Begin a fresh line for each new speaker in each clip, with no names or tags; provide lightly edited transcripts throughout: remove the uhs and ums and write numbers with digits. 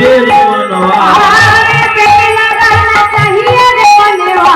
चाहिए रे मनवा, लगाना चाहिए रे मनवा,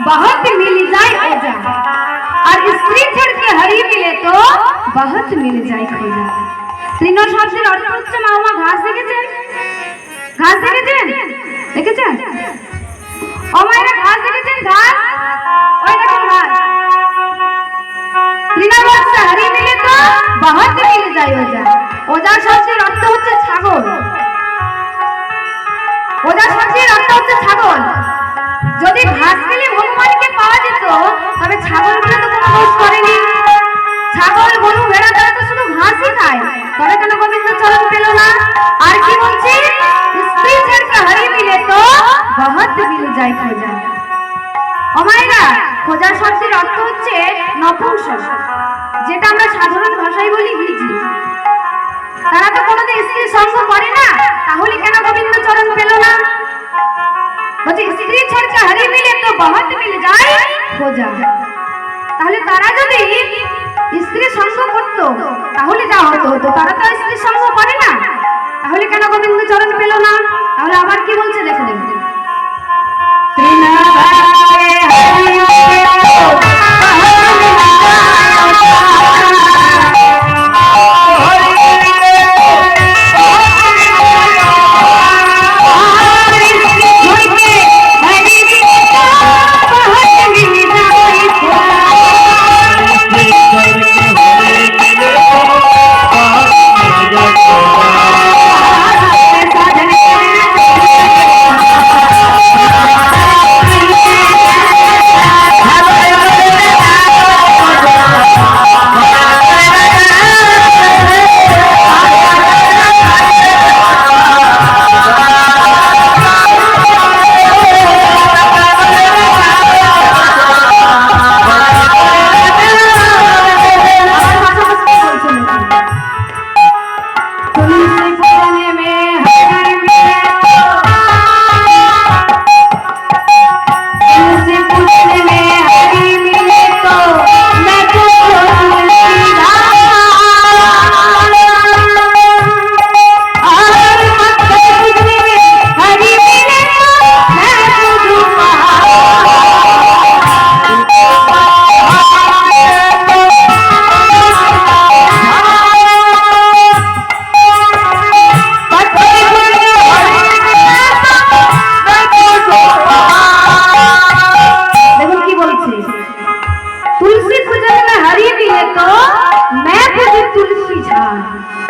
बहुत मिल जाए खोजा और स्त्री छोड़ के हरी मिले तो बहुत मिल जाए खोजा। तीनों शब्দের অর্থ হচ্ছে মামা ঘাস দেখেছেন? ঘাস দেখেছেন? দেখেছেন? ও মায়েরা ঘাস দেখেছেন? ঘাস ওই দেখুন ঘাস। तीनों से हरी मिले तो बहुत मिल जाए ওজা। ওজা শব্দের অর্থ হচ্ছে ছাগল। ওজা শব্দের অর্থ হচ্ছে ছাগল। যদি ঘাস খেলে ভগবানকে পাওয়া যেত তবে ছাগলগুলো তো কোনো দোষ করেনি। ছাগল গরু ভেড়া তারা তো শুধু ঘাসই খায়, তবে কেন গোবিন্দ চরণ পেল না? আর কি বলছে? স্ত্রী ছেড়ে হারিয়ে মিলে তো বহুত মিল যায় খোঁজা। ও মায়েরা, খোঁজা শব্দের অর্থ হচ্ছে নপুংসক, যেটা আমরা সাধারণ ভাষায় বলি বিজি। তারা তো কোনোদিন স্ত্রীর সঙ্গ করে না, তাহলে কেন গোবিন্দ চরণ পেল না? বলছে স্ত্রী ছেড়ে হারিয়ে মিলে তো বহুত মিল যায় খোঁজা। তাহলে তারা যদি স্ত্রীর সঙ্গ করত তাহলে যা হতো হতো, তারা তো স্ত্রীর সঙ্গ করে না, তাহলে কেন গোবিন্দ চরণ পেল না? তাহলে আবার কি বলছে দেখো দেখো, तुलसी पूजन में हरी मिले तो मैं पूजू तुलसी झाड़।